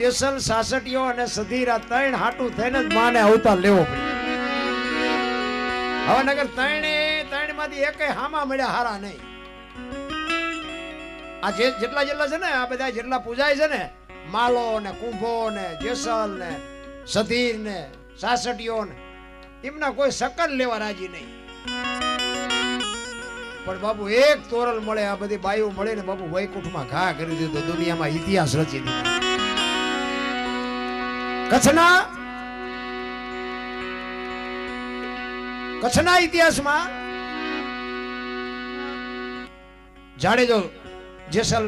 જેસલ સાસટીઓ અને સધીરા ત્રણ હાટું થઈને જ માને અવતાર લેવો પડ્યો. હવે નગર ત્રણ માંથી એકેય હામા મળ્યા હારા નહીં. આ જેટલા છે ને આ બધા જેટલા પૂજાય છે ને માલો ને કુંભો ને જેસલ ને સધીર ને સાસટીઓ ને એમના કોઈ સકન લેવા રાજી નહીં. પણ બાપુ એક તોરલ મળે આ બધી બાયું મળે ને બાપુ વૈકુંઠમાં ઘા કરી દીધો, દુનિયામાં ઇતિહાસ રચી દીધો. કચ્છના ઇતિહાસમાં જાડેજો જેસલ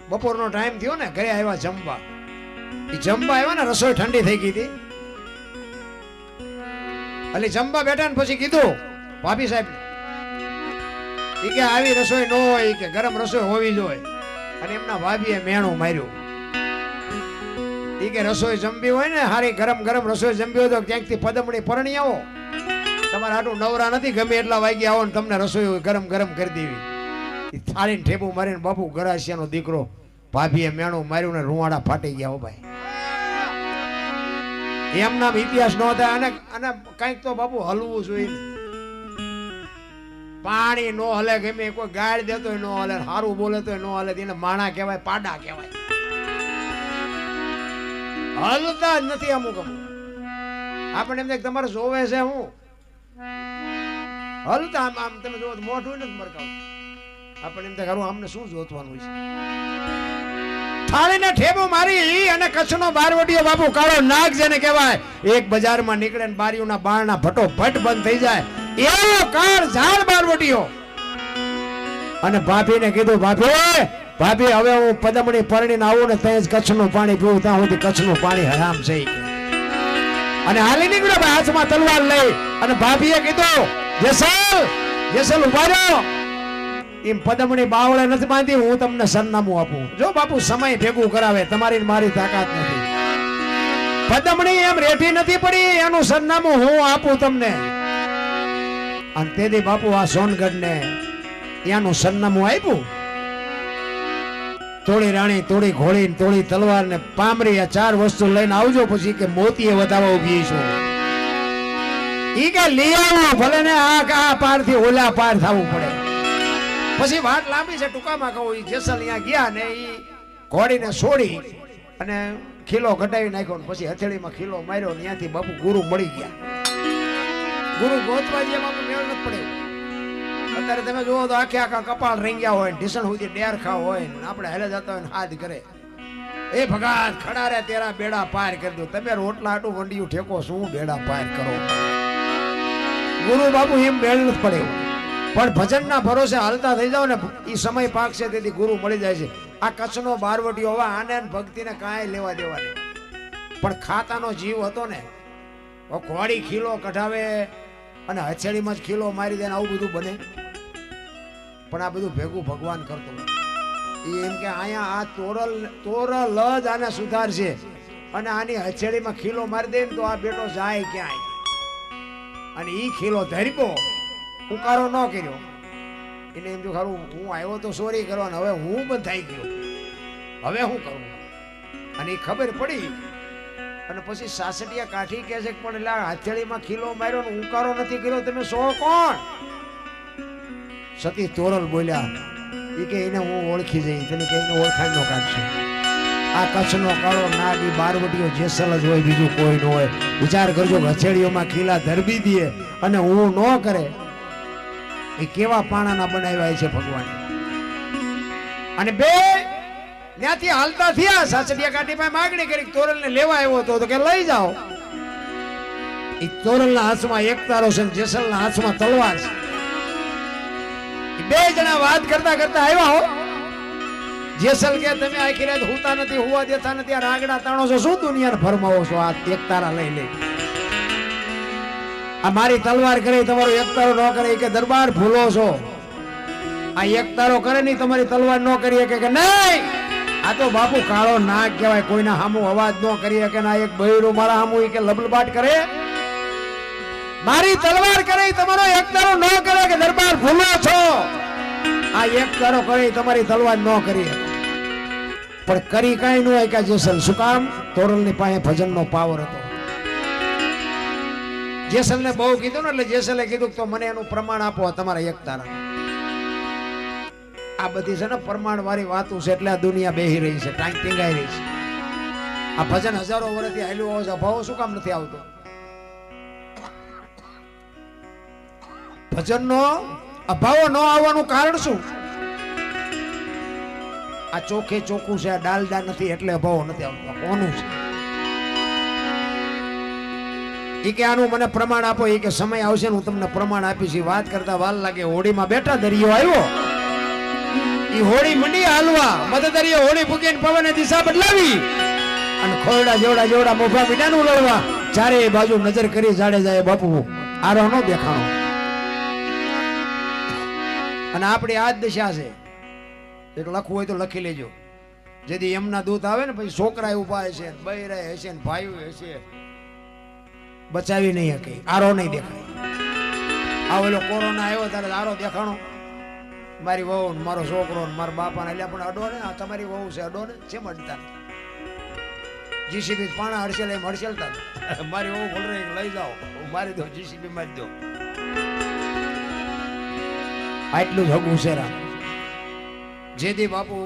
બપોરનો ટાઈમ થયો ને ઘરે આવ્યા જમવા. એ જમવા આવ્યા ને રસોઈ ઠંડી થઈ ગઈ હતી એટલે જમવા બેઠા ને પછી કીધું ભાભી સાહેબ ઈ કે આવી રસોઈ ન હોય કે ગરમ રસોઈ હોવી જોઈએ. અને એમના ભાભીએ મેણું માર્યું. ઈ કે રસોઈ જમવી હોય ને હારી ગરમ ગરમ રસોઈ જમવી હોય તો ક્યાંકથી પદમણી પરણી આવો, તમારે આટલું નવરા નથી ગમે એટલા વાગે આવો ને તમને રસોઈ ગરમ ગરમ કરી દેવી. થાળીને ઠેબું મારીને બાપુ ગરાસિયાનો દીકરો ભાભીએ મેણું માર્યું ને રૂવાડા ફાટી ગયા. હો ભાઈ એમ નામ ઇતિહાસ ન થાય. અને કઈક તો બાપુ હલવું જોઈએ. પાણી નો હલે, ગમે કોઈ ગાળ દેતો ન હલે, સારું બોલે તો ન હલે, એને માણા કહેવાય, પાડા કહેવાય. હલતા જ નથી અમુક આપણે એમ તમારે જોવે છે હું હલતા આમ તમે જોવો મોઢું નથી મરકાવું. આપણે એમ કરું અમને શું જોતવાનું છે. થાળીને ઠેબો મારી અને કચ્છનો બારવટીયો બાપુ કાળો નાગ જેને કહેવાય, એક બજારમાં નીકળે ને બારીઓના બારણા ભટો ભટ બંધ થઈ જાય એવો કાળ ઝાડ બારવટીયો. અને ભાભીને કીધું ભાભી હવે હું પદમણી પરણીને આવું ને ત્યાં જ કચ્છનું પાણી પીવું, ત્યાં સુધી કચ્છનું પાણી હરામ છે. અને હાલી નીકળ્યો હાથમાં તલવાર લઈ. અને ભાભીએ કીધું જેસલ ઉભા રહ્યો, એમ પદમણી બાવળે નથી બાંધી, હું તમને સરનામું આપું. જો બાપુ સમય ભેગું કરાવે, તમારી મારી તાકાત નથી. પદમણી એમ રેઠી નથી પડી, એનું સરનામું હું આપું તમને. અને તેથી બાપુ આ સોનગઢ ને એનું સરનામું આપ્યું. તોડી રાણી, તોડી ઘોડી, તોડી તલવાર ને પામરી, આ ચાર વસ્તુ લઈને આવજો. પછી કે મોતીએ વધાવા ઉભી છું. ઈ કે લઈ આવો, ભલે ને આ પાર થી ઓલા પાર થવું પડે. પછી વાત લાંબી છે, ટૂંકામાં કહું. ઈ જેસલ અહીંયા ગયા ને ઈ ઘોડીને છોડી અને ખીલો ઘટાવી નાખ્યો ને પછી હથેળીમાં ખીલો માર્યો ને ત્યાંથી બાપુ ગુરુ મળી ગયા. ગુરુ ગોતવા જે બાપુ મેળ નથી પડ્યો. અત્યારે તમે જુઓ તો આખે આખા કપાળ રંગ્યા હોય, ઢીસણ સુધી ડેરખા હોય, આપણે હેલે જતા હોય હાથ કરે એ ભગાત ખડા રે તેરા બેડા પાર કરી દો. તમે રોટલા આટું વંડિયું ઠેકો શું બેડા પાર કરો. ગુરુ બાપુ એમ મેળ નથી પડ્યો. પણ ભજનના ભરોસે હાલતા થઈ જાવ ને એ સમય પાકશે, તેથી ગુરુ મળી જાય છે. આ કચ્છનો બારવટીયો હવે આને ભક્તિને કાંઈ લેવા દેવા નહીં. પણ ખાતાનો જીવ હતો ને, ઘોડી ખીલો કઢાવે અને હથેળીમાં જ ખીલો મારી દે, આવું બધું બને. પણ આ બધું ભેગું ભગવાન કરતો. એ એમ કે અહીંયા આ તોરલ જ આને સુધારશે. અને આની હથેળીમાં ખીલો મારી દે ને તો આ બેટો જાય ક્યાંય. અને ઈ ખીલો ધરપો ઉકારો ન કર્યો. એને એમ જો ખરું હું આવ્યો તો સોરી કરવાનો, હવે હું બંધ થઈ ગયો, હવે હું કરું. અને એ ખબર પડી. અને પછી સાસટીયા કાઠી કહે છે પણ એટલે હથેળીમાં ખીલો માર્યો ને ઉકારો નથી કર્યો, તમે સો કોણ? સતી તોરલ બોલ્યા એ કે એને હું ઓળખી જઈ, તેને કે એને ઓળખાણ નો કાઢશે. આ કચ્છનો કાળો નાગ ઈ બારવટીયો જેસલ જ હોય, બીજું કોઈ ન હોય. વિચાર કરજો, હથેળીઓમાં ખીલા ધરબી દે અને હું ન કરે, એ કેવા પાણાના બનાવ્યા છે ભગવાન. અને બે ત્યાંથી હાલતા થયા. સાસટીયા કાઠી પાસે માગણી કરી, તોરલ ને લેવા આવ્યો તો કે લઈ જાઓ. એ તોરલના હાથમાં એક તારો છે, જેસલના હાથમાં તલવાર છે. બે જણા વાત કરતા કરતા આવ્યા. હો જેસલ કે તમે આખી રાત હુતા નથી, હુવા દેતા નથી, આ રાગડા તાણો છો, શું દુનિયાને ફરમાવો છો? આ એક તારા લઈ લે. આ મારી તલવાર કરે, તમારો એક તારો ન કરે કે દરબાર ભૂલો છો. આ એક તારો કરે નહીં, તમારી તલવાર ન કરી કે નહીં. આ તો બાપુ કાળો નાગ કહેવાય, કોઈના સામું અવાજ ન કરી શકે. ના એક બૈરું મારા સામું કે લબલબાટ કરે. મારી તલવાર કરે, તમારો એક તારો ન કરે કે દરબાર ભૂલો છો. આ એક તારો કરે, તમારી તલવાર ન કરી. પણ કરી કાંઈ ન હોય કે જેસલ શું કામ? તોરલની પાસે ભજનનો પાવર હતો. જેસલને બહુ કીધું ને એટલે જેસલે કીધું તો મને એનું પ્રમાણ આપો તમારા એકતાના. આ બધી છે ને પ્રમાણ વાળી વાતો છે એટલે આ દુનિયા બેહી રહી છે, ટાઈમ ટીંગાઈ રહી છે. આ ભજન હજારો વર્ષથી હાલ્યું હોય છે, ભાવ શું કામ નથી આવતો? ભજનનો અભાવ ન આવવાનું કારણ શું? આ ચોખે ચોખ્ખું છે, આ ડાલડા નથી એટલે અભાવ નથી આવતો. કોનું છે? ઈ કે આનું મને પ્રમાણ આપો. ઈ કે સમય આવશે ને હું તમને પ્રમાણ આપીશ. વાત કરતા વાર લાગે. હોડીમાં બેઠા, દરિયો આવ્યો, ઈ હોડી મંડી હાલવા. મદદરીએ હોડી ફૂકીને પવને દિશા બદલાવી અને ખોરડા જેવડા જેવડા મોભા મીઠાનું લડવા. ચારે બાજુ નજર કરી જાડેજાએ બાપુ આરો નો દેખાણો. અને આપણી આ જ દશા છે. એક લખવું હોય તો લખી લેજો. જેથી એમના દૂત આવે ને પછી છોકરા ઉભા હશે, બૈરા હશે, ભાઈઓ હશે, બચાવી નહીં શકે, આરો નહીં દેખાય. આ ઓલો કોરોના આવ્યો ત્યારે આરો દેખાણો. મારી વહુ ને મારો છોકરો ને મારા બાપા ને, એટલે પણ અડો ને, આ તમારી વહુ છે, અડો ને, જેમ અડતા જીસીબી પાણા હડસેલ એમ હડસેલતા. મારી વહુ બોલ રહી લઈ જાઓ, મારી દો, જીસીબી મારી દો. આટલું જ હગું છે રામ. જેથી બાપુ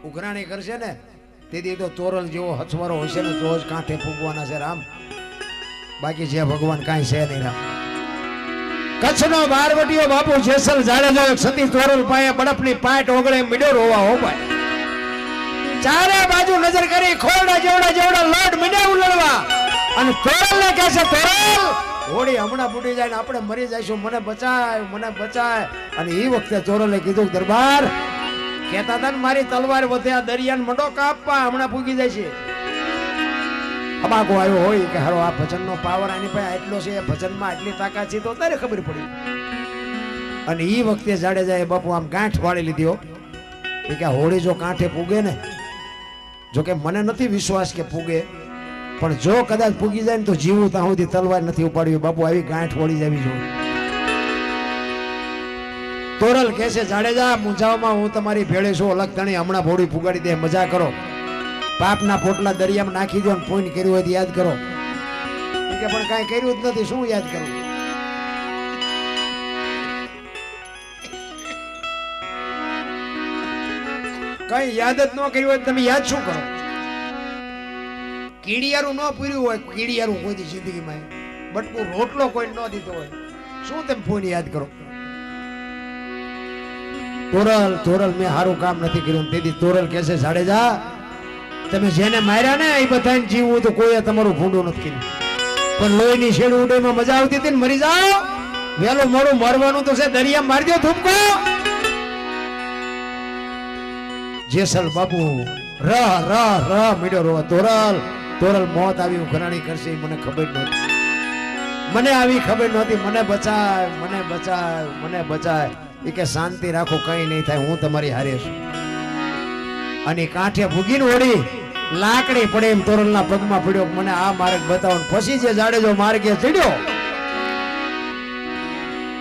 ઉઘરાણી કરશે ને તેથી તો તોરલ જેવો હથવારો હશે ને તો જ કાંઠે ફૂગવાના છે રામ. બાકી જે ભગવાન કાંઈ છે નહીં રામ. કચ્છનો બારવટીયો બાપુ જેસલ જાડેજો એક સતી તોરલ પાયે બળફની પાટ ઓગળે મીડો રોવા હો ભાઈ. ચારે બાજુ નજર કરી ખોરડા જેવડા જેવડા લોટ મીડે ઉલળવા. અને તોરલને કહે છે, તોરલ હોડી હમણાં બુડી જાય ને આપણે મરી જઈશું, મને બચાય, મને બચાય. અને એ વખતે તોરલે કીધું, દરબાર કહેતા હતા ને મારી તલવાર વધે આ દરિયાને મંડો કાપવા, હમણાં પૂગી જાય છે. અબાકો આવ્યો હોય કે હારો આ ભજનનો પાવર આની પાસે આટલો છે, ભજનમાં આટલી તાકાત છે, તો તારે ખબર પડી. અને એ વખતે જાડેજાએ બાપુ આમ ગાંઠ વાળી લીધી. કે હોળી જો કાંઠે પૂગે ને, જો કે મને નથી વિશ્વાસ કે પૂગે, પણ જો કદાચ પૂગી જાય ને તો જીવું ત્યાં સુધી તલવાર નથી ઉપાડ્યું. બાપુ આવી ગાંઠ વળી જવી જોઈએ. તોરલ કહે છે, જાડેજા મૂંઝાવમાં હું તમારી ભેળે છું, અલગ તણી હમણાં હોળી પુગાડી દે, મજા કરો. પાપના પોટલા દરિયામાં નાખી દો ને પુણ્ય કર્યું હોય યાદ કરો. કે પણ કાંઈ કર્યું જ નથી, શું યાદ કરું? કઈ યાદ જ ન કર્યું હોય તમે યાદ શું કરો? કીડિયારું ન પૂર્યું હોય, કીડિયારું કોઈ જિંદગીમાં બટકું રોટલો કોઈ ન દીધો હોય, શું તમે પુણ્ય યાદ કરો? તોરલ મેં સારું કામ નથી કર્યું. તેથી તોરલ કહેશે, જાડેજા તમે જેને માર્યા ને એ બધાને જીવવું તો કોઈ તમારું ભૂંડું નથી કર્યું. પણ લોહીની શેડ ઉડેમાં મજા આવતી હતી ને, મરી જાઓ, વહેલું મોડું મરવાનું તો છે, દરિયા મારી દો થૂપકો. જેસલ બાપુ રહ મીડો રોવા. તોરલ મોત આવી ઉઘરાણી કરશે મને ખબર નહોતી. મને આવી ખબર નહોતી. મને બચાય, મને બચાય, મને બચાય. એ કે શાંતિ રાખો, કઈ નહીં થાય, હું તમારી હારે છું. અને કાંઠે ભૂગીને ઓડી લાકડી પડે એમ તોરલના પગમાં પડ્યો, મને આ માર્ગ બતાવો. પછી જે જાડેજો માર્ગે ચડ્યો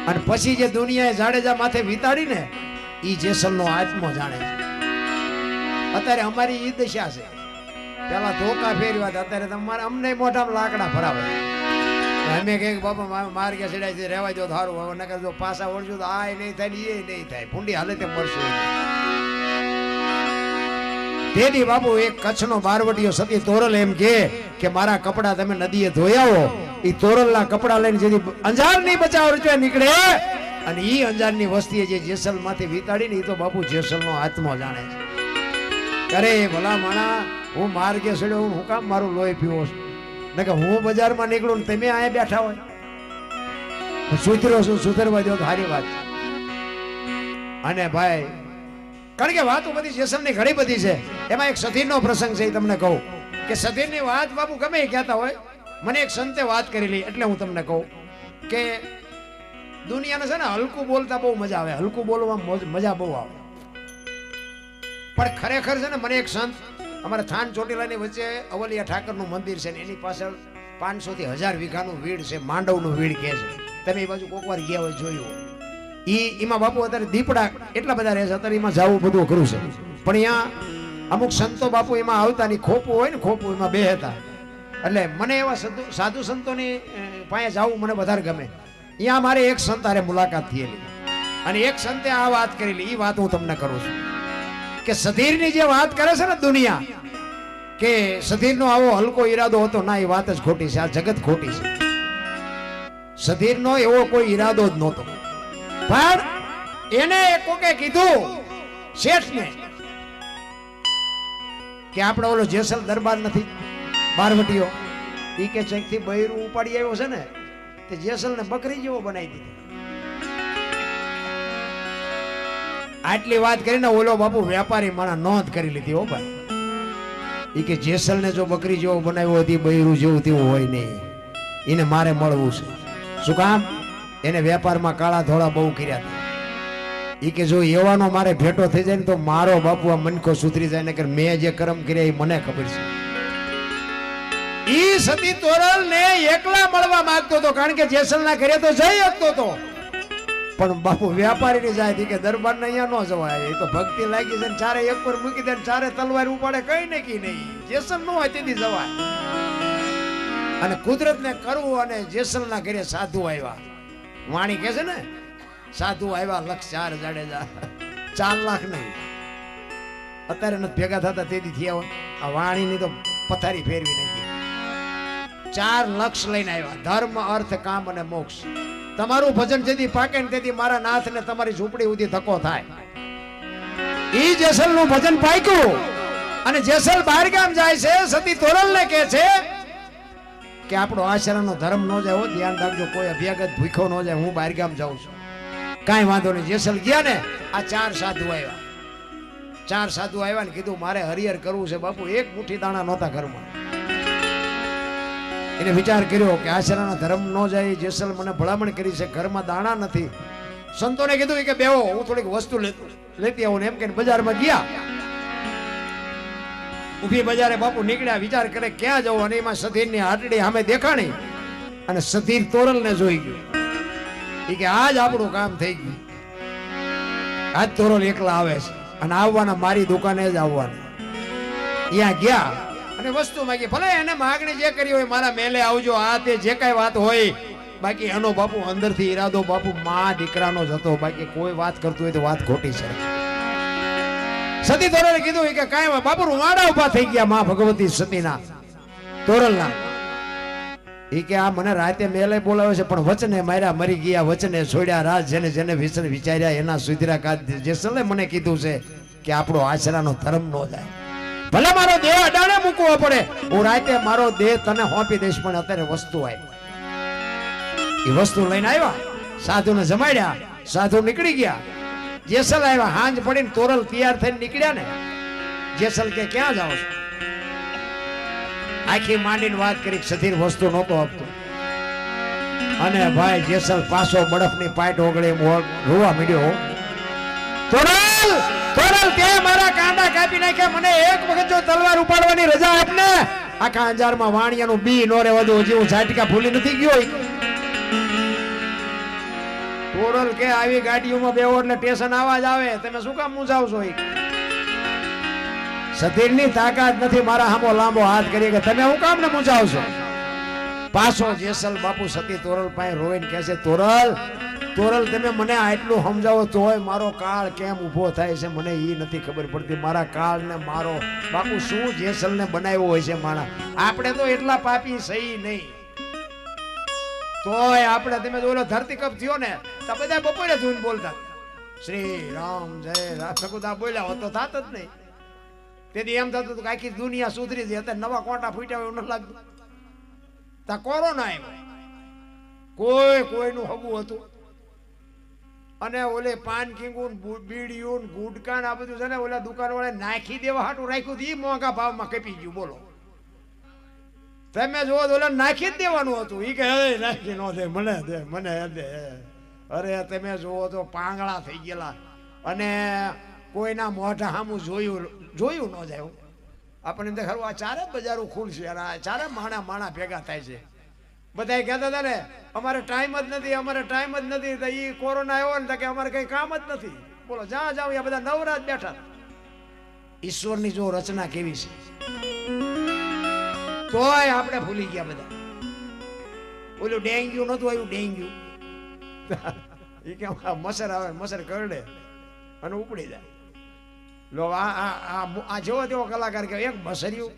અને પછી જે દુનિયાએ જાડેજા માથે વિતાડી ને, ઈ જેસલનો આત્મો જાણે છે. અત્યારે અમારી ઈ દશા છે. પેલા ધોકા ફેરવા, અત્યારે તમારે અમને મોઢામાં લાકડા ભરાવે. અમે કહીએ બાપા માર્ગે ચડાય છે, રહેવા દો સારું. હવે નકર જો પાછા વળજો તો આ નહીં થાય ને એ નહીં થાય, ભૂંડી હાલતે મળશે. તેથી બાપુ એક કચ્છનો બારવટીયો સતી તોરલ એમ કે મારા કપડા તમે નદીએ ધોયાવો. એ તોરલના કપડા લઈને જેથી અંજારની બચાવ રચવા નીકળે અને ઈ અંજારની વસ્તીએ જે જેસલ માંથી વિતાડી ને, એ તો બાપુ જેસલનો આત્મો જાણે છે. અરે ભલા માણા, હું માર્ગે ચડ્યો, હું કામ મારું લોહી પીવો છું? કે હું બજારમાં નીકળું ને તમે અહીંયા બેઠા હોય, સુધરો છું, સુધરવા દો તો સારી વાત. અને ભાઈ કારણ કે વાતો બધી જેસલની ઘણી બધી છે. એમાં એક સતીરનો પ્રસંગ છે, તમને કહું કે સતીરની વાત બાપુ ગમે એ કહેતા હોય. મને એક સંતે વાત કરેલી એટલે હું તમને કહું કે દુનિયાને છે ને હલકું બોલતા બહુ મજા આવે, હલકું બોલવામાં મજા બહુ આવે. પણ ખરેખર છે ને, મને એક સંત અમારા થાન ચોટીલાની વચ્ચે અવલિયા ઠાકરનું મંદિર છે ને, એની પાછળ 500 થી 1000 વીઘાનું વીડ છે, માંડવનું વીડ કહે છે. તમે એ બાજુ કોક વાર ગયા હોય, જોયું. એમાં બાપુ અત્યારે દીપડા એટલા બધા રહે છે, અત્યારે એમાં જવું બધું અઘરું છે. પણ અહીંયા અમુક સંતો બાપુ એમાં આવતા ની ખોપું હોય ને ખોપું એમાં બેહતા. એટલે મને એવા સાધુ સંતોની પાસે જવું મને વધારે ગમે. અહીંયા મારે એક સંત હારે મુલાકાત થયેલી અને એક સંતે આ વાત કરેલી. એ વાત હું તમને કરું છું કે સધીરની જે વાત કરે છે ને દુનિયા, કે સધીરનો આવો હલકો ઈરાદો હતો ના, એ વાત જ ખોટી છે. આ જગત ખોટી છે. સધીરનો એવો કોઈ ઈરાદો જ નહોતો. પણ એને કોકે કીધું શેઠને કે આપણે ઓલો જેસલ દરબાર નથી બારવટીયો, ઈ કે ચેકથી બૈરું ઉપાડી આવ્યો છે ને તે જેસલને બકરી જેવો બનાવી દીધો. આટલી વાત કરીને ઓલો બાપુ વેપારી માણા નોંધ કરી લીધી. હો ભાઈ, ઈ કે જેસલને જો બકરી જેવો બનાવ્યો હતી બૈરું જેવું તેવું હોય નહીં, એને મારે મળવું છે. શું કામ? એને વેપારમાં કાળા ધોળા બહુ કર્યા હતા. ઈ કે જો એવાનો મારે ભેટો થઈ જાય ને તો મારો બાપુ આ મનકો સુધરી જાય ને કે મેં જે કર્મ કર્યા એ મને ખબર છે. ઈ સતી તોરલ ને એકલા મળવા માંગતો હતો, કારણ કે જેસલના ઘરે તો જઈ શકતો હતો, પણ બાપુ વેપારી ની જાય કે દરબાર ને અહીંયા ન જવાય. એ તો ભક્તિ લાગી છે, ચારે એક પર મૂકી દે, ચારે તલવાર ઉપાડે, કઈ ને કી નહીં. જેસલ નો હોય તેથી જવાય. અને કુદરત ને કરવું. અને જેસલ ના ઘરે સાધુ આવ્યા. વાણી કે છે ને, સાધુ આવ્યા 1,04,000 જાડેજા, 4 લાખ નહીં. અત્યારે નથી ભેગા થતા તેથી થયા હોય. આ વાણી ની તો પથારી ફેરવી નાખી. 4 લક્ષ લઈને આવ્યા. ધર્મ, અર્થ, કામ અને મોક્ષ. તમારું ભજન જેથી પાકે ને તેથી મારા નાથ ને તમારી ઝૂંપડી સુધી ધક્કો થાય. ઈ જેસલ નું ભજન પાક્યું અને જેસલ બહાર ગામ જાય છે. સતી તોરલ ને કહે છે કે આપણો આશ્રમનો ધર્મ ન જાય. હો, ધ્યાન રાખજો, કોઈ અભ્યાગત ભૂખ્યો ન જાય. હું બહાર ગામ જાઉં છું. કાંઈ વાંધો નહીં. જેસલ ગયા ને, આ 4 સાધુ આવ્યા. 4 સાધુ આવ્યા ને કીધું મારે હરિહર કરવું છે બાપુ. એક મુઠ્ઠી દાણા નહોતા ઘરમાં. એને વિચાર કર્યો કે આશ્રમનો ધર્મ ન જાય. જેસલ મને ભલામણ કરી છે, ઘરમાં દાણા નથી. સંતોને કીધું કે બેહો, હું થોડીક વસ્તુ લેતી આવું. એમ કે બજારમાં ગયા. ઉભી બજારે બાપુ નીકળ્યા. વિચાર કરે ક્યાં જવું. અને એમાં સધીરની હાટડી સામે દેખાણી અને સધીર તોરલ ને જોઈ ગયું. એ કે આજ આપણું કામ થઈ ગયું. આજ તોરલ એકલા આવે છે અને આવવાના મારી દુકાને જ આવવાના. ત્યાં ગયા અને વસ્તુ માંગી. ભલે એને માગણી જે કરી હોય, મારા મેલે આવજો, આ તે જે કઈ વાત હોય. બાકી એનો બાપુ અંદરથી ઈરાદો બાપુ માં દીકરાનો જ હતો. બાકી કોઈ વાત કરતું હોય તો વાત ખોટી છે. સતી તોરલે કીધું કે કાંઈ બાપુ રૂવાડા ઉભા થઈ ગયા માં ભગવતી સતીના તોરલના. એ કે આ મને રાતે મેલે બોલાવે છે, પણ વચને માર્યા મરી ગયા, વચને છોડ્યા રાજ, જેને જેને વિસર વિચાર્યા એના સુધરા કાજ. જેસલે મને કીધું છે કે આપણો આશરાનો ધર્મ ન જાય. ભલે મારો દેહ અડાણે મૂકવો પડે, હું રાતે મારો દેહ તને સોંપી દઈશ, પણ અત્યારે વસ્તુ આવી. એ વસ્તુ લઈને આવ્યા. સાધુને જમાડ્યા. સાધુ નીકળી ગયા. જેસલ આવ્યા. હાંજ પડીને તોરલ તૈયાર થઈને નીકળ્યા ને. જેસલ કે ક્યાં જાઓ છો? આખી માંડીને વાત કરી. સધીર વસ્તુ નહોતો આપતો. અને ભાઈ જેસલ પાછો બરફની પાટ ઓગળે રોવા માંડ્યો. તોરલ, તોરલ, તે મારા કાંડા કાપી નાખ્યા. મને એક વખત જો તલવાર ઉપાડવાની રજા આપને. આખા અંજારમાં વાણિયાનું બી નો રે વધુ. હજી હું ઝાટકા ભૂલી નથી ગયો. તોરલ કે આવી ગાડીઓમાં બેહો એટલે સ્ટેશન આવાજ આવે. તમે શું કામ મૂંઝાવશો? સધીરની તાકાત નથી મારા સામો લાંબો હાથ કરી કે તમે હું કામ ને મૂંઝાવશો? પાછો જેસલ બાપુ સતી તોરલ પાસે રોઈને કહે છે, તોરલ, તોરલ, તમે મને આટલું સમજાવો તોય મારો કાળ કેમ ઊભો થાય છે મને એ નથી ખબર પડતી. મારા કાળ ને મારો બાપુ શું જેસલ ને બનાવ્યો હોય છે માણા. આપણે તો એટલા પાપી સહી નહીં. તોય આપણે તમે જો ધરતી કપ થયો ને તો બધા બપોરે ધૂન બોલતા શ્રી રામ જય રામ સકુદા બોલ્યા હોત તો થાત જ નહીં. તેથી એમ થતું કે આખી દુનિયા સુધરી જાય. અત્યારે નવા કોટા ફૂટ્યા હોય એવું નથી લાગતું. તા કોરોના આવ્યો, કોઈ કોઈનું હગું હતું. અને ઓલે પાન કિંગુન બીડીયું ગુટકા આ બધું છે ને ઓલા દુકાન વાળા નાખી દેવા હાટું રાખ્યું. એ મોંઘા ભાવમાં કપી ગયું. બોલો તમે જોવો ઓલા નાખી જ દેવાનું હતું. એ કે નાખી ન દે, મને દે, મને દે. અરે તમે જોવો તો પાંગળા થઈ ગયેલા. અને કોઈના મોઢા સામું જોયું ન જાય. આપણને ખરું આ ચારે બજારો ખુલશે, ચારે માણા ભેગા થાય છે. બધા કહેતા હતા ને અમારે ટાઈમ જ નથી, અમારે ટાઈમ જ નથી. તો એ કોરોના આવ્યો ને કે અમારે કઈ કામ જ નથી. બોલો જ્યાં જાવ એ બધા નવરાજ બેઠા. ઈશ્વરની જો રચના કેવી છે, તોય આપણે ભૂલી ગયા બધા. ઓલું ડેન્ગ્યુ નતું આવ્યું, ડેન્ગ્યુ એ કે મસર આવે, મસર કરડે અને ઉપડી જાય. લો આ જેવો તેવો કલાકાર કે એક મસર્યું.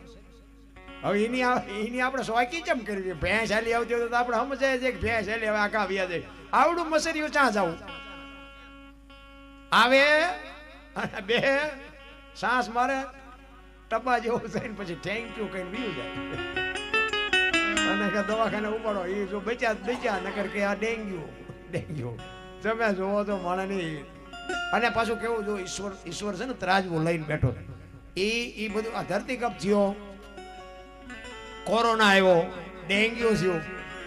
હવે એની આપણે શોખી કેમ કરી? ભેંસ હાલી આવતી હોય તો આપણે સમજાય છે કે ભેંસ હાલી હવે આખા વ્યા જાય. આવડું મસર્યું ચા જવું આવે અને બે સાસ મારે ટપા જેવું થઈને પછી થેન્ક યુ કહીને બીજું જાય અને કે દવાખાને ઉપાડો. એ જો બચ્યા નકર કે આ ડેન્ગ્યુ તમે જોવો તો મને નહીં. અને પાછું કેવું જો ઈશ્વર છે ને ત્રાજવો લઈને બેઠો. એ બધું આ ધરતીકંપ થયો, કોરોના આવ્યો, ડેન્ગ્યુ થયો,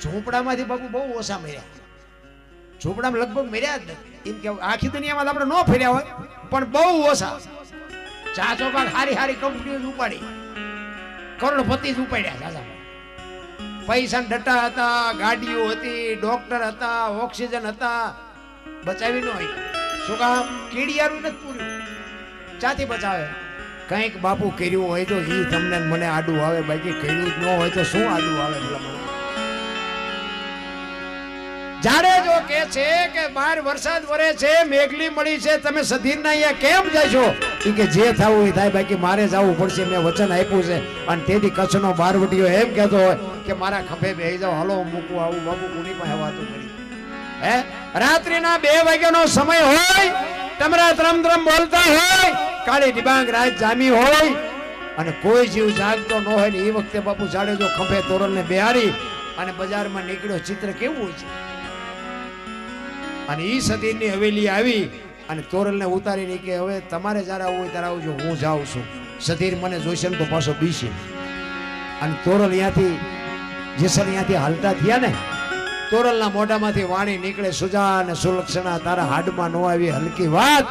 ઝૂંપડામાંથી બાપુ બહુ ઓછા મર્યા. ઝૂંપડામાં લગભગ મર્યા જ નથી. એમ કે આખી દુનિયામાં આપણે ન ફર્યા હોય પણ બહુ ઓછા. ચાચો પાક હારી કંપનીઓ જ ઉપાડી, કરોડપતિ જ ઉપાડ્યા. ચાચા પૈસા ડટા હતા, ગાડીઓ હતી, ડોક્ટર હતા, ઓક્સિજન હતા, બચાવી ન હોય. શું કામ? કીડિયારું નથી પૂર્યું. ચાથી બચાવે? કંઈક બાપુ કર્યું હોય તો એ તમને મને આડું આવે, બાકી કર્યું જ ન હોય તો શું આડું આવે? જાડેજો કે છે કે બહાર વરસાદ વરે છે, મેઘલી મળી છે, તમે સધીરના અહીંયા કેમ જશો? કે જે થવું એ થાય, બાકી મારે જવું પડશે. મેં વચન આપ્યું છે. અને તેથી કચ્છનો બારવટીયો એમ કહેતો હોય કે મારા ખભે બેહી જાઓ, હલો મૂકું આવું. બાપુ કોની પાસે વાતો કરી? હે રાત્રિના 2 વાગ્યાનો સમય હોય, તમરા ત્રમ બોલતા હોય, કાળી ડિબાંગ રાત જામી હોય અને કોઈ જીવ જાગતો ન હોય ને એ વખતે બાપુ જાડેજો ખંભે તોરણને બેહારી અને બજારમાં નીકળ્યો. ચિત્ર કેવું હોય છે? અને ઈ સતીની હવેલી આવી અને તોરલને ઉતારીને કે હવે તમારે જ્યારે આવવું હોય ત્યારે આવજો, હું જાઉં છું. સતીર મને જોઈશે ને તો પાછો બીશે. અને તોરલ અહીંયાથી જેસર અહીંયાથી હાલતા થયા ને, તોરલના મોઢામાંથી વાણી નીકળે, સુજા અને સુલક્ષણા તારા હાડમાં નો આવી હલકી વાત,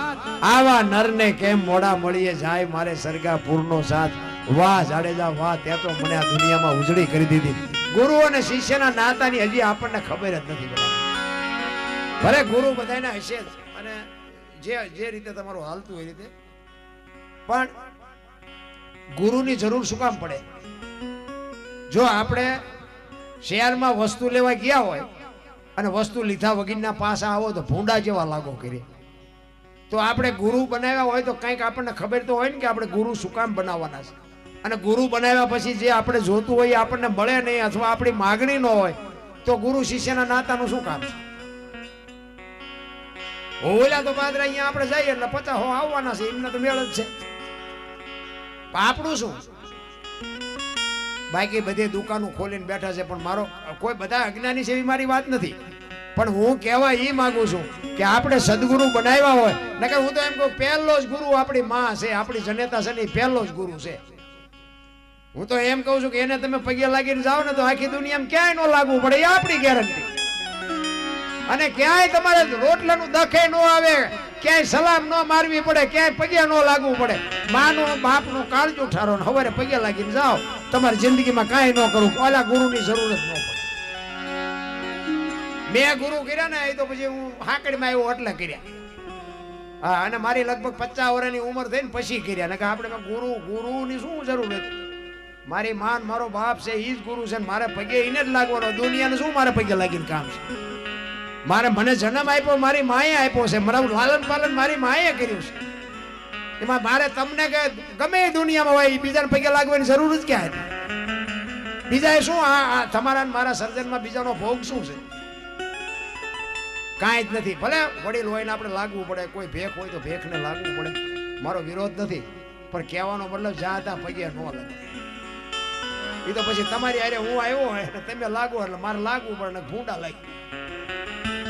આવા નરને કેમ મોડા મળીએ જાય, મારે સરગાપુરનો સાથ. વાહ જાડેજા વાહ, ત્યાં તો મને આ દુનિયામાં ઉજળી કરી દીધી. ગુરુ અને શિષ્યના નાતાની હજી આપણને ખબર જ નથી. ભલે ગુરુ બધાના હશે જ અને જે રીતે તમારું હાલતું એ રીતે, પણ ગુરુની જરૂર શું કામ પડે? જો આપણે શહેરમાં વસ્તુ લેવા ગયા હોય અને વસ્તુ લીધા વગરના પાસા આવો તો ભૂંડા જેવા લાગો કરીએ. તો આપણે ગુરુ બનાવ્યા હોય તો કંઈક આપણને ખબર તો હોય ને કે આપણે ગુરુ શું કામ બનાવવાના છે. અને ગુરુ બનાવ્યા પછી જે આપણે જોતું હોય એ આપણને મળે નહીં અથવા આપણી માગણી ન હોય તો ગુરુ શિષ્યના નાતાનું શું કામ છે? ઓલા તો પાદરા અહીંયા આપણે જઈએ એટલે 50 આવવાના છે, એમને તો મેળ જ છે. આપણું શું? બાકી બધી દુકાનો ખોલીને બેઠા છે. પણ મારો કોઈ બધા અજ્ઞાની છે એવી મારી વાત નથી, પણ હું કહેવા એ માંગુ છું કે આપણે સદગુરુ બનાવ્યા હોય ને કે હું તો એમ કહું પહેલો જ ગુરુ આપણી માં છે, આપણી જનેતા છે ને પહેલો જ ગુરુ છે. હું તો એમ કહું છું કે એને તમે પગે લાગીને જાઓ ને તો આખી દુનિયામાં ક્યાંય ન લાગવું પડે, એ આપણી ગેરંટી. અને ક્યાંય તમારે રોટલાનું દખે ન આવે, ક્યાંય સલામ ન મારવી પડે, ક્યાંય પગે ન લાગવું પડે. માનું બાપનું કાળજું ઠારો ને હવારે પગે લાગીને જાઓ, તમારી જિંદગીમાં કાંઈ ન કરવું. ઓલા ગુરુની જરૂર જ ન પડે. મેં ગુરુ કર્યા ને એ તો પછી હું હાકડીમાં આવ્યો એટલે કર્યા. હા, અને મારી લગભગ 50 વર્ષની ઉંમર થઈને પછી કર્યા. ને કે આપણે ગુરુની શું જરૂર હતી? મારી માન મારો બાપ છે, એ જ ગુરુ છે. મારે પગે એને જ લાગવાનો. દુનિયાને શું મારે પગે લાગીને કામ છે? મને જન્મ આપ્યો મારી માએ આપ્યો છે, મારું લાલન પાલન મારી માએ કર્યું છે. એમાં મારે તમને કે ગમે એ દુનિયામાં હોય બીજાને પગે લાગવાની જરૂર જ ક્યાં હતી? બીજા શું આ તમારા મારા સર્જનમાં બીજાનો ભોગ શું છે? કાંઈ જ નથી. ભલે વડીલ હોય ને આપણે લાગવું પડે, કોઈ ભેખ હોય તો ભેખને લાગવું પડે, મારો વિરોધ નથી. પણ કહેવાનો મતલબ જ્યાં ત્યાં પગે ન લાગે. એ તો પછી તમારી અરે હું આવ્યો હોય ને તમે લાગો એટલે મારે લાગવું પડે ને ભૂંડા લાગી.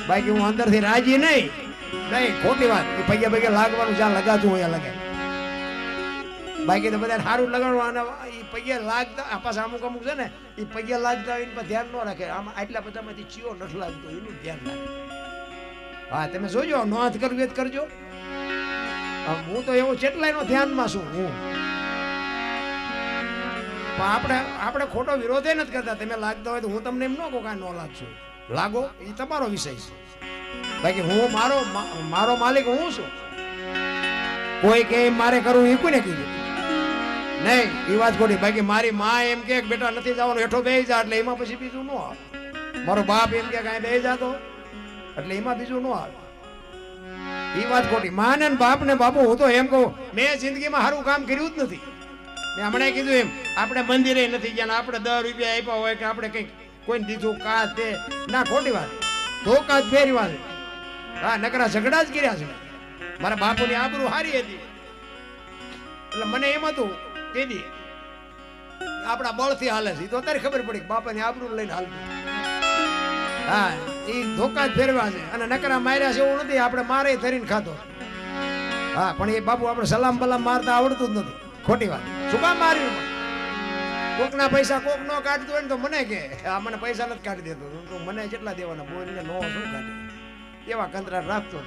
બાકી હું અંદરથી રાજી નહીં, ખોટી વાત. એ પગે લાગવાનું જ્યાં લગાતું હોય લગાય. બાકી તો બધા સારું લગાડવાનું. એ પગે લાગતા પાછા અમુક છે ને એ પગે લાગતા હોય એની પર ધ્યાન ન રાખે. આમાં આટલા બધામાંથી ચિયો નથી લાગતો એનું ધ્યાન રાખે. હા, તમે જોજો, નોંધ કરવી જ કરજો. હું તો એવું કેટલાય નો ધ્યાનમાં છું હું. આપણે ખોટો વિરોધ નથી કરતા. તમે લાગતા હોય તો હું તમને એમ ન કહું કાંઈ ન લાગશો, લાગો, એ તમારો વિષય છે. બાકી હું મારો માલિક હું છું. કોઈ કે મારે કરવું એ કોઈને કીધું? નહીં એ વાત ખોટી. બાકી મારી માં એમ કે બેટા નથી જવાનું હેઠો બેસી જા એટલે એમાં પછી બીજું ન આવે. મારો બાપ એમ કે કાંઈ બેસી જાતો એટલે એમાં બીજું ન આવે. એ વાત ખોટી. માં ને બાપ ને બાપુ હું તો એમ કહું મેં જિંદગીમાં સારું કામ કર્યું જ નથી. મેં હમણાં કીધું એમ આપણે મંદિરે નથી ગયા, આપણે 10 રૂપિયા આપ્યા હોય કે આપણે કંઈક કોઈને દીધું કાચ તે ના, ખોટી વાત. ધોકા જ ફેરવા છે. હા, નકરા ઝઘડા જ કર્યા છે. મારા બાપુની આબરૂ સારી હતી એટલે મને એમ હતું કે દી આપણા બળથી હાલે છે. તો અત્યારે ખબર પડી બાપાની આબરૂ લઈને હાલ. હા, એ ધોકા જ ફેરવા છે અને નકરા માર્યા છે એવું નથી. આપણે મારે ધરીને ખાતો. હા, પણ એ બાપુ આપણે સલામ બલામ મારતા આવડતું જ નથી. ખોટી વાત. શું કામ માર્યું? કોકના પૈસા કોક નો કાઢતું હોય ને તો મને કે આ મને પૈસા નથી કાઢી દેતો. તો મને જેટલા દેવાના બોલીને નો શું કાઢી એવા કંતરાટ રાખતો.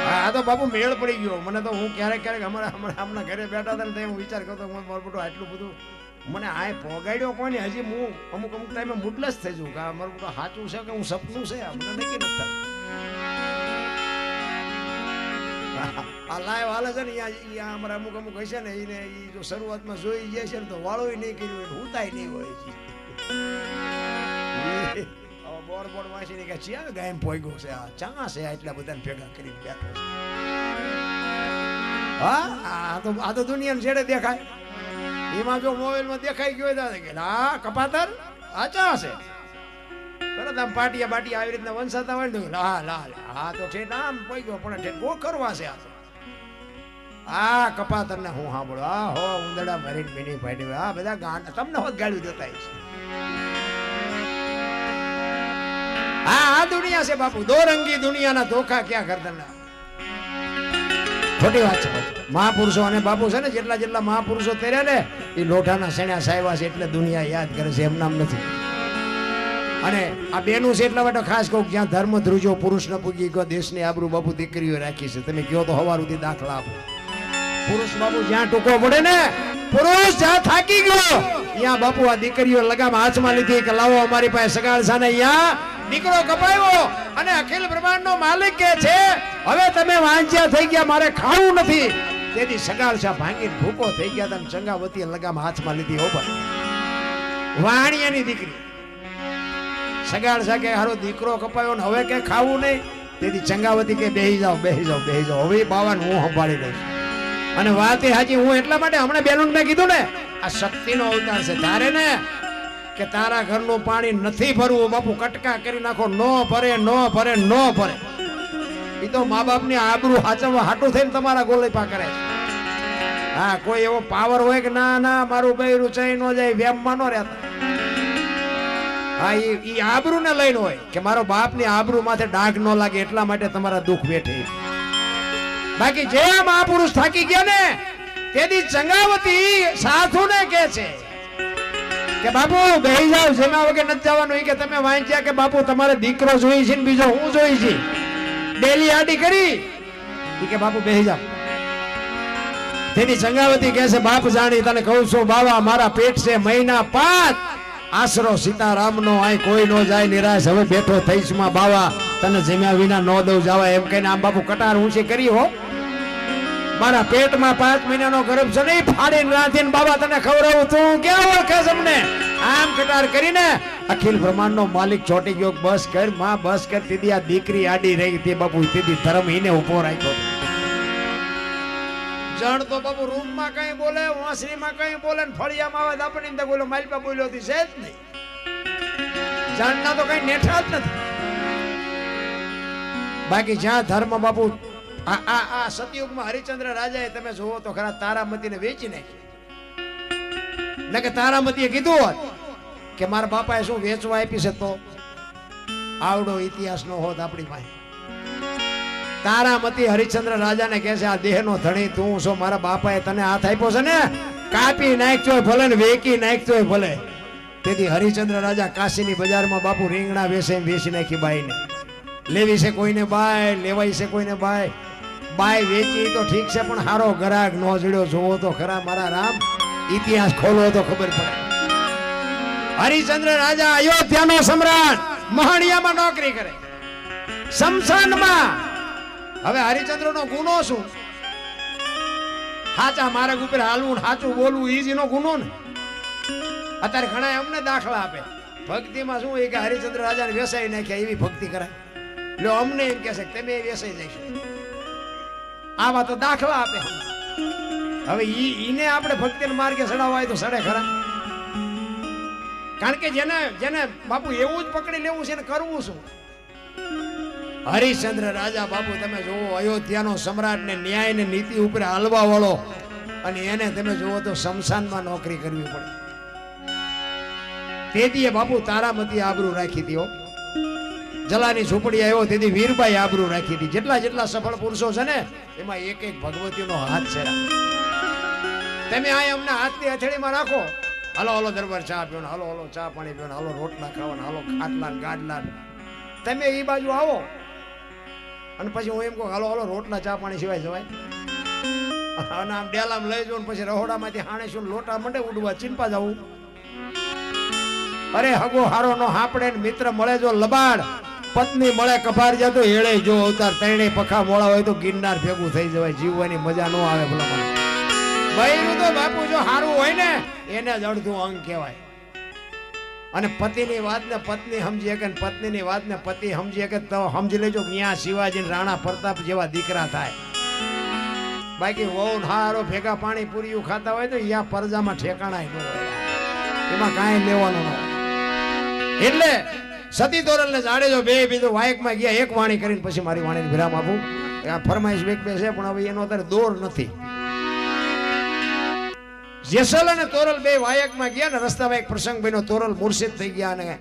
હા, આ તો બાપુ મેળ પડી ગયો મને તો. હું ક્યારેક ક્યારેક હમણાં ઘરે બેઠા હતા ને હું વિચાર કરતો મારું બેટું આટલું બધું મને આ ભોગાડ્યો કોને. હજી હું અમુક ટાઈમે મુડલસ થઈ જઉં કે આ મારું બેટું સાચું છે કે હું સપનું છે આ મને નક્કી નથી થતું. આ લાઈવ હાલે છે ને અહીંયા અમારા અમુક હશે ને એને જો શરૂઆતમાં જોઈ જાય છે ને તો વાળો નહીં કર્યું હોય હુતાય નહીં હોય છે. બોર્ડ વાંચીને કે ચિયા ગાયમ પોઈગો છે આ ચા છે એટલા બધાને ભેગા કરીને બેઠો છે. હા, આ તો દુનિયાને છેડે દેખાય. એમાં જો મોબાઈલમાં દેખાઈ ગયો તો કે હા કપાતર આ ચા છે તરત આમ પાટિયા બાટિયા આવી રીતના વંશાતા હોય ને હા તો છે આમ પોઈગો પણ છે ગો કરવા છે આ તો. આ કપાતર ને હું સાંભળો આ હો ઉંદડા મરીને મીની પાડી આ બધા ગાંડા તમને હોત ગાળ્યું દેતા છે. હા, આ દુનિયા છે બાપુ. દો રંગી દુનિયાના ધોખા ક્યાં કરતા. ખોટી વાત છે. મહાપુરુષો અને બાપુ છે ને જેટલા મહાપુરુષો તેર્યા ને એ લોઢાના સણ્યા સાહેબા છે એટલે દુનિયા યાદ કરે છે, એમ નામ નથી. અને આ બેનું છે એટલા માટે ખાસ કહું જ્યાં ધર્મ ધ્રુજો પુરુષ ન પૂગી ગયો દેશની આબરૂ બાપુ દીકરીઓ રાખી છે. તમે કહો તો હવાર સુધી દાખલા આપો. પુરુષ બાપુ જ્યાં ટૂંકો પડે ને પુરુષ જ્યાં થાકી ગયો ત્યાં બાપુ આ દીકરીઓ લગામ હાથમાં લીધી કે લાવો અમારી પાસે સગાળ સાને અહીંયા દીકરો કપાયો અને અખિલ બ્રહ્માંડ નો માલિક કે છે હવે તમે વાંચ્યા થઈ ગયા મારે ખાવું નથી. તેથી સગાળ શા ભાંગીને ભૂકો થઈ ગયા હતા. ચંગાવતીએ લગામ હાથમાં લીધી. હો ભાઈ વાણિયાની દીકરી સગાળ શા કે હારો દીકરો કપાયો ને હવે કે ખાવું નહીં. તેથી ચંગાવતી કે બેહી જાઓ હવે બાવાને હું સંભાળી લઈશ. અને વાત એ હાજી હું એટલા માટે હમણાં બેનું મેં કીધું ને આ શક્તિનો અવતાર છે. તારે ને કે તારા ઘરનું પાણી નથી ભરવું બાપુ કટકા કરી નાખો. નો ભરે એ તો મા બાપની આબરૂ હાચવવા હાટું થઈને તમારા ગોળીપા કરે. હા, કોઈ એવો પાવર હોય કે ના મારું બૈરું ચઈ નો જાય વેમમાં નો રહેતા. હા, એ આબરૂ ને લઈને હોય કે મારો બાપની આબરૂ માથે ડાઘ નો લાગે એટલા માટે તમારા દુઃખ વેઠે. બાકી જે મહાપુરુષ થાકી ગયા ને તેથી ચંગાવતી સાધુ ને કે છે કે બાપુ બેહી જાવ જેના વગર નથી જવાનું. કે તમે વાંચ્યા કે બાપુ તમારે દીકરો જોઈ છે ને બીજો હું જોઈ છે ડેલી આડી કરી કે બાપુ બેહી જાવ. તેની ચંગાવતી કહે છે બાપ જાણી તને કહું છું બાવા મારા પેટ છે મહિના 5 આશરો સીતારામ નો આય કોઈ નો જાય નિરાશ. હવે બેઠો થઈશ માં બાવા તને જમ્યા વિના નો દઉં જવા એમ કહીને આમ બાપુ કટાર ઊંચી કરી. હો મારા પેટમાં 5 મહિનાનો ગર્ભ છે નહીં ફાડીને રાંધીને બાબા તને ખવડાવું તું ક્યાં ઓળખે છે અમને. આમ કટાર કરીને અખિલ બ્રહ્માંડ નો માલિક ચોટી ગયો. બસ કર માં બસ કર. દીદી આ દીકરી આડી રહી હતી બાપુ. દીદી ધર્મ ઈને ઉભો રાખ્યો. જણ તો બાપુ રૂમ માં કઈ બોલે વાંસળી માં કઈ બોલે ને ફળિયામાં આવાજ આપણને બોલો માલપા બોલ્યો હતી છે જ નહીં. જણ ના તો કઈ નેઠા જ નથી. બાકી જ્યાં ધર્મ બાપુ આ સતયુગમાં હરિચંદ્ર રાજાએ તમે જોવો તો ખરા તારામતીને વેચી નાખી. ને કે તારામતીએ કીધું હોત કે મારા બાપાએ શું વેચવા આપી છે તો આવડો ઇતિહાસ નો હોત આપણી પાસે. તારામતી હરિચંદ્ર રાજાને કહે છે આ દેહનો ધણી તું છો. મારા બાપાએ તને હાથ આપ્યો છે ને કાપી નાખ્યો ભલે ને વેકી નાખ્યો ભલે. તેથી હરિચંદ્ર રાજા કાશીની બજારમાં બાપુ રીંગણા વેચી નાખી બાઈને. લેવી છે કોઈને બાય લેવાય છે કોઈને બાય વેચી તો ઠીક છે પણ હારો ગરાગ નો જડ્યો. જોવો તો ખરા મારા રામ ઇતિહાસ ખોલો તો ખબર પડે. હરિચંદ્ર રાજા અયોધ્યાનો સમ્રાટ મહાણિયામાં નોકરી કરે શમશાનમાં. હવે હરિચંદ્ર નો ગુનો શું? સાચા માર્ગ ઉપર હાલવું, સાચું બોલવું ઈ જ એનો ગુનો ને. અત્યારે ઘણા અમને દાખલા આપે ભક્તિમાં શું એ કે હરિચંદ્ર રાજાને વેસાઈ નાખ્યા એવી ભક્તિ કરાય. લો અમને એમ કહે છે કે તમે વેસાઈ જઈશો. આવા તો દાખલા આપે. હવે ઈને આપણે ભક્તિના માર્ગે ચડાવવા હોય તો સડે ખરા. કારણ કે જેને જેને બાપુ એવું જ પકડી લેવું છે ને કરવું શું. હરિશ્ચંદ્ર રાજા બાપુ તમે જોવો અયોધ્યાનો સમ્રાટ ને ન્યાય ને નીતિ ઉપર હાલવા વાળો, અને એને તમે જોવો તો શમશાનમાં નોકરી કરવી પડે. તેથી બાપુ તારામતી આબરૂ રાખી દીઓ. જલાની ઝૂંપડી આવ્યો તેથી વીરબાઈ આબરૂ રાખી હતી. જેટલા જેટલા સફળ પુરુષો છે ને એમાં એક એક ભગવતીનો હાથ છે. તમે આ અમને હાથની હથેળીમાં રાખો, હાલો હાલો દરબાર ચા પીવો, હાલો હાલો ચા પાણી પીવો, હાલો રોટલા ખાવાના, હાલો ખાટલા ગાડલા. તમે એ બાજુ આવો અને પછી હું એમ કહું હાલો હાલો રોટલા ચા પાણી સિવાય જવાય. અને આમ ડેલામાં લઈ જાઉં પછી રહોડામાંથી હાણે શું લોટા મંડે ઉડવા ચીંપા જવું. અરે હગો હારો નો હાપડે મિત્ર મળે જો લબાડ, પત્ની મળે કભાર જતો હેળે જો અવતાર, ત્રણેય પખા મોળા હોય તો ગિરનાર ભેગું થઈ જવાય. જીવવાની મજા ન આવે ભલા મને. બૈરું તો બાપુ જો હારું હોય ને એને જ અડધું અંગ કહેવાય. અને પતિની વાત ને પત્ની સમજી શકે, પત્નીની વાત ને પતિ સમજી શકે તો સમજી લેજો કે અહીંયા શિવાજી રાણા પ્રતાપ જેવા દીકરા થાય. બાકી વહુ હારો ભેગા પાણી પૂરીયું ખાતા હોય તો અહીંયા પરજામાં ઠેકાણાય ન હોય, એમાં કાંઈ લેવાનું ન હોય. એટલે સતી તોરલ ને જાડેજો બે બીજો વાયકમાં ગયા, એક વાણી કરીને પછી મારી વાણીને વિરામ આપું. આ ફરમાઈશ વેક બે છે પણ હવે એનો અત્યારે દોર નથી. જેસલ અને તોરલ બે વાયકમાં ગયા ને રસ્તામાં એક પ્રસંગ બન્યો. તોરલ મુર્શિદ થઈ ગયા અને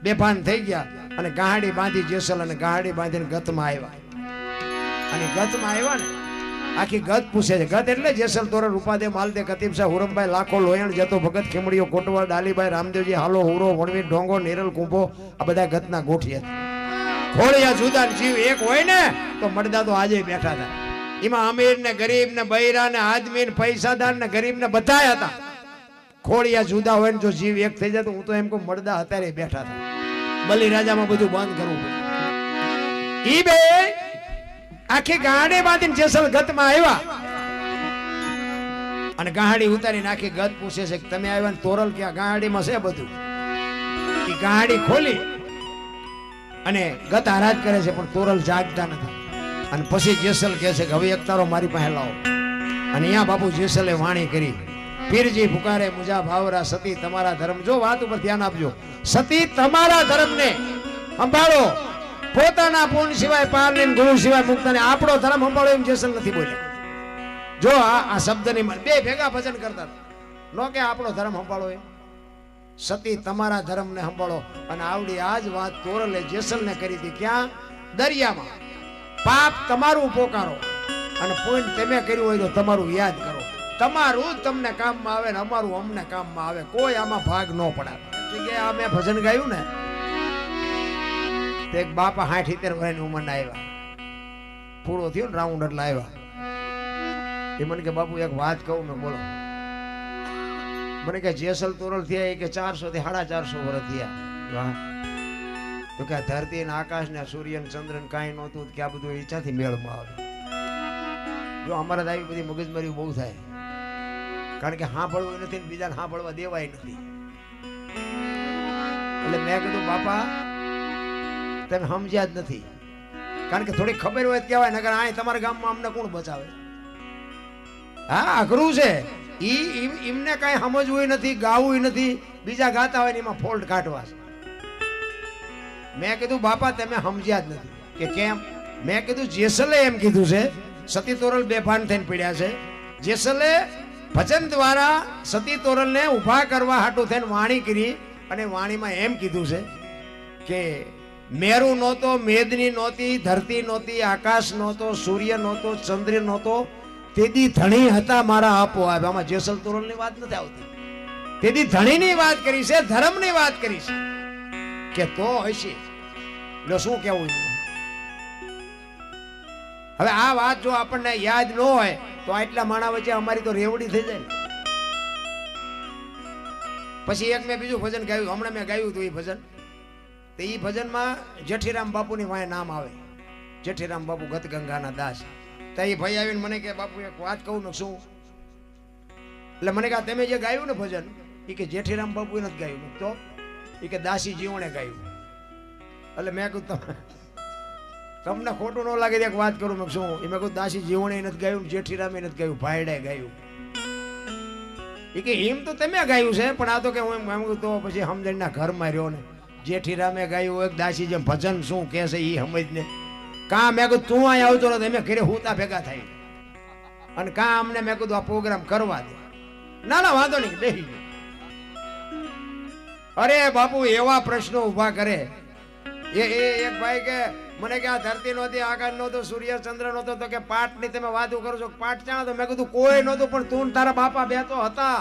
બેભાન થઈ ગયા અને ગાડી બાંધી જેસલ અને ગાડી બાંધીને ગતમાં આવ્યા. અને ગતમાં આવ્યા ને આખી ગત પૂછે છે. ગત એટલે જેસલ તોરલ ઉપાધ્યાય માલદે કતીબ શાહ હુરમભાઈ લાખો લોયણ જતો ભગત ખેમડીઓ કોટવાડ ડાલીભાઈ રામદેવજી હાલો હુરો વણવીર ઢોંગો નિરલ કુંભો આ બધા ગતના ગોઠી હતા. ખોળિયા જુદા જીવ એક હોય ને તો મળદા તો આજે બેઠા હતા. એમાં અમીર ને ગરીબ ને બૈરા ને આદમી ને પૈસાદાર ને ગરીબ ને બધા હતા. ખોળિયા જુદા હોય ને જો જીવ એક થઈ જાય તો હું તો એમ કહું મળદા અત્યારે બેઠા હતા. બલી રાજામાં બધું બંધ કરવું પડે. ઈ બે આખી ગાડી બાંધીને જેસલ ગતમાં આવ્યા અને ગાડી ઉતારીને આખી ગત પૂછે છે કે તમે આવ્યા ને તોરલ ક્યાં? ગાડીમાં છે બધું. એ ગાડી ખોલી અને ગત આરાધ કરે છે પણ તોરલ જાગતા નથી. અને પછી જેસલ કહે છે કે હવે એક તારો મારી પાસે લાવો. અને અહીંયા બાપુ જેસલે વાણી કરી, પીરજી પુકારે મુજા ભાવરા સતી તમારા ધર્મ. જો વાત ઉપર ધ્યાન આપજો. સતી તમારા ધર્મને સંભાળો, પોતાના પૂર્ણ સિવાય પારને ગુરુ સિવાય મુક્તને આપણો ધર્મ સંભાળો એમ જેસલ નથી બોલ્યા. જો આ શબ્દની બે ભેગા ભજન કરતા નો કે આપણો ધર્મ સંભાળો એમ. સતી તમારા ધર્મને સંભાળો. અને આવડી આ જ વાત તોરલે જેસલને કરી હતી. ક્યાં? દરિયામાં. પાપ તમારું પોકારો અને પુણ્ય તમે કર્યું હોય તો તમારું યાદ કરો. તમારું જ તમને કામમાં આવે ને અમારું અમને કામમાં આવે. કોઈ આમાં ભાગ ન પડાવે. જગ્યાએ આ મેં ભજન ગાયું ને એક બાપા 60-70 વર્ષની ઉંમરના આવ્યા. પૂરો થયો ને રાઉન્ડ એટલે આવ્યા. એ મને કે બાપુ એક વાત કહું મેં. બોલો. મને કે જેસલ તોરલ થયા એ કે 400 થી 450 વર્ષ થયા. તો કે ધરતી ને આકાશ ને સૂર્ય ને ચંદ્ર ને કાંઈ નહોતું કે આ બધું ઈચ્છાથી મેળમાં આવે. જો અમારે આવી બધી મગજમારી બહુ થાય. કારણ કે સાંભળવું નથી ને બીજાને સાંભળવા દેવાય નથી. એટલે મેં કીધું બાપા તમે સમજ્યા જ નથી. કારણ કે થોડી ખબર હોય કહેવાય, નકર આ તમારા ગામમાં અમને કોણ બચાવે? હા અઘરું છે. એમને કઈ સમજવું નથી, ગાવું નથી, બીજા ગાતા હોય ને એમાં ફોલ્ટ કાઢવા છે. મેં કીધું બાપા તમે સમજ્યા જ નથી. કે કેમ? મેં કીધું જેસલે એમ કીધું છે સતી તોરલ બેભાન થઈને પડ્યા છે. જેસલે ભજન દ્વારા સતી તોરલને ઊભા કરવા હાટું થઈને વાણી કરી અને વાણીમાં એમ કીધું છે કે મેરુ નહોતો, મેદની નહોતી, ધરતી નહોતી, આકાશ નહોતો, સૂર્ય નહોતો, ચંદ્ર નહોતો, તેદી ધણી હતા મારા આપો આવે. આમાં જેસલ તોરલની વાત નથી આવતી. તેદી ધણીની વાત કરી છે, ધર્મની વાત કરી છે કે તો હશે. એટલે શું કેવું? હવે આ વાત જો આપણને યાદ ન હોય તો આટલા માણા વચ્ચે અમારી તો રેવડી થઈ જાય. પછી એક મેં બીજું ભજન ગાયું, હમણાં મેં ગાયું હતું એ ભજન. તો એ ભજનમાં જેઠીરામ બાપુની વાંહે નામ આવે. જેઠીરામ બાપુ ગત ગંગાના દાસ. તો એ ભાઈ આવીને મને કે બાપુ એક વાત કહું ને. શું? એટલે મને કહે તમે જે ગાયું ને ભજન એ કે જેઠીરામ બાપુએ નથી ગાયું. તો એ કે દાસી જીવણે ગાયું. એટલે મેં કીધું તમને ખોટું ન લાગે એક વાત કરું. મેં શું એ મેં કહ્યું દાસી જીવણે નથી ગાયું, જેઠીરામે નથી ગાયું, ભાઈડે ગાયું. એ કે એમ તો તમે ગાયું છે પણ આ તો કે હું એમ કહું તો પછી સમજણના ઘરમાં રહ્યો ને જેઠીરામે ગાયું એક દાસી જેમ ભજન શું કે છે એ સમજ ને કાં મેં કીધું તું અહીં આવતો નથી અમે ઘરે હુતા ભેગા થાય અને કાં અમને મેં કીધું આ પ્રોગ્રામ કરવા દે. ના ના વાંધો નહીં બેસી ગયો. અરે બાપુ એવા પ્રશ્નો ઉભા કરે. એ એક ભાઈ કે મને કે આ ધરતી નહોતી, આકાશ નહોતો, સૂર્ય ચંદ્ર નહોતો, તો કે પાઠ ની તમે વાતો કરો છો, પાઠ ચાણ તો મેં કીધું કોઈ નહોતું પણ તું તારા બાપા બે તો હતા.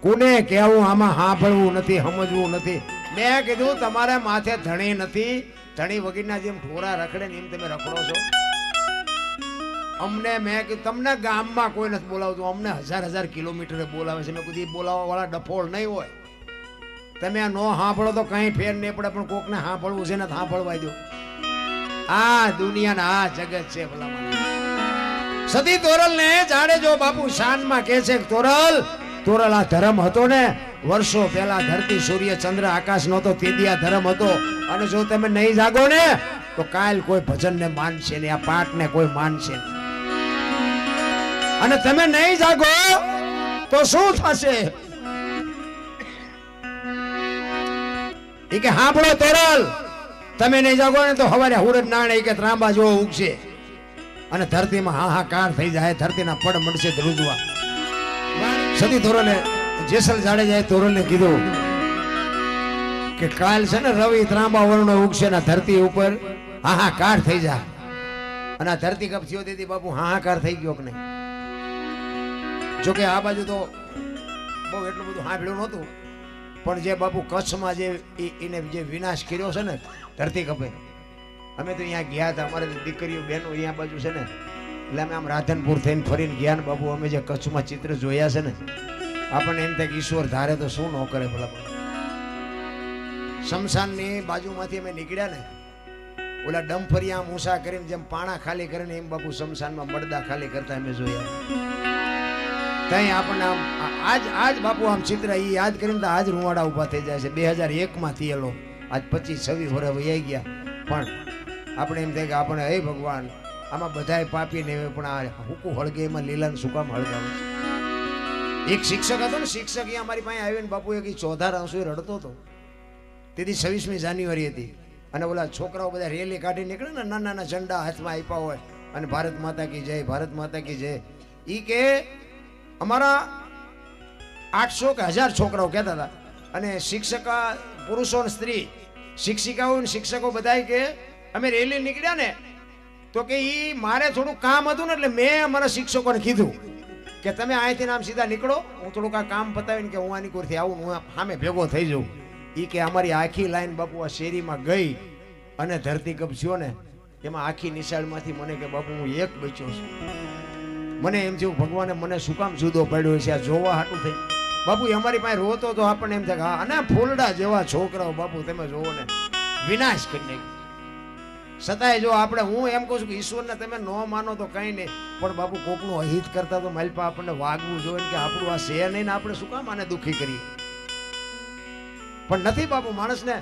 કોને કહેવું આમાં સાંભળવું નથી, સમજવું નથી. મેં કીધું તમારે માથે ધણી નથી, ધણી વગીરના જેમ ઠોરા રખડે ને એમ તમે રખડો છો. અમને મેં કીધું તમને ગામમાં કોઈ નથી બોલાવતું, અમને 1000 કિલોમીટરે બોલાવે છે. મેં કીધું બોલાવવા વાળા ડફોળ નહીં હોય. તમે આ નો સાંભળો તો કઈ ફેર નહીં પડે પણ કોકને સાંભળવું છે ને સાંભળવા દો. આ દુનિયાના આ જગત છે. ભલા સતી તોરલ ને જાડેજો બાપુ શાનમાં કહે છે તોરલ તોરલ આ ધર્મ હતો ને વર્ષો પહેલા ધરતી સૂર્ય ચંદ્ર આકાશ નહોતો તેથી આ ધર્મ હતો. અને જો તમે નહીં જાગો ને તો કાલ કોઈ ભજન ને માનશે ને, આ પાઠ ને કોઈ માનશે નહીં. અને તમે નહીં જાગો તો શું થશે? કે હાંભળો તોરલ તમે નહીં જાગો ને તો હવારે હુરજ નાણે કે ત્રાંબા જેવો ઉગશે અને ધરતીમાં હાહાકાર થઈ જાય, ધરતીના પડ મળશે ધ્રુજવા. સતી તોરલે જેસલ જાડેજાએ તોરલને કીધું કે કાલ છે ને રવિ ત્રાંબા વર્ણો ઉગશે ને ધરતી ઉપર હાહાકાર થઈ જાય. અને આ ધરતી કપ થયો તેથી બાપુ હાહાકાર થઈ ગયો કે નહીં? જોકે આ બાજુ તો બહુ એટલું બધું સાંભળ્યું નહોતું પણ જે બાપુ કચ્છમાં જે એને જે વિનાશ કર્યો છે ને ધરતી કપે, અમે તો અહીંયા ગયા હતા, અમારે દીકરીઓ બહેનો અહીંયા બાજુ છે ને એટલે અમે આમ રાધનપુર થઈને ફરીને ગયા ને બાપુ અમે જે કચ્છમાં ચિત્ર જોયા છે ને આપણને એમ થાય કે ઈશ્વર ધારે તો શું ન કરે. ભલા શમશાનની બાજુમાંથી અમે નીકળ્યા ને ઓલા ડમફરિયા મૂસા કરીને જેમ પાણા ખાલી કરીને એમ બાપુ શમશાનમાં મડદા ખાલી કરતા અમે જોયા. ત્યાં આપણને આજ બાપુ આમ ચિત્ર એ યાદ કરીને તો આજ રૂવાડા ઉભા થઈ જાય છે. 2001માં થયેલો આજ 25-26 વર્ષ વહી ગયા પણ આપણે એમ થાય કે આપણે હે ભગવાન આમાં બધાય પાપી ને પણ આ હુકુ હળગે એમાં લીલાને શું કામ હળગાવે છે? એક શિક્ષક હતો ને, શિક્ષક એ અમારી પાસે આવીને બાપુ એક ચોધાર આંસુએ રડતો હતો. તેથી 26મી જાન્યુઆરી હતી અને ઓલા છોકરાઓ બધા રેલી કાઢી નીકળે ને નાના નાના ઝંડા હાથમાં આપ્યા હોય અને ભારત માતા કી જય, ભારત માતા કી જય. ઈ કે અમારા 800 કે 1000 છોકરાઓ કહેતા હતા અને શિક્ષક પુરુષો અને સ્ત્રી શિક્ષિકાઓ અને શિક્ષકો બધા કે અમે રેલી નીકળ્યા ને તો કે ઈ મારે થોડું કામ હતું ને એટલે મેં અમારા શિક્ષકોને કીધું કે તમે અહીંથી આમ સીધા નીકળો, હું થોડુંક આ કામ પતાવીને કે હું આની કોરથી આવું, હું સામે ભેગો થઈ જાઉં. ઈ કે અમારી આખી લાઈન બાપુ આ શેરીમાં ગઈ અને ધરતી કપ થયો ને એમાં આખી નિશાળમાંથી મને કે બાપુ હું એક બચ્યો છું. મને એમ થયું ભગવાને મને શું કામ જુદો પડ્યો છે આ જોવા હાટું થઈ. બાપુ અમારી પાસે રોતો તો આપણને એમ થાય અને ફૂલડા જેવા છોકરાઓ બાપુ તમે જોવો ને વિનાશ કરી નાખ્યો. છતાંય જો આપણે હું એમ કહું છું કે ઈશ્વરને તમે ન માનો તો કંઈ નહીં પણ બાપુ કોકનું અહિત કરતા તો માલપા આપણને વાગવું જોઈએ કે આપણું આ છે નહીં ને આપણે શું કામ આને દુઃખી કરીએ. પણ નથી બાપુ માણસને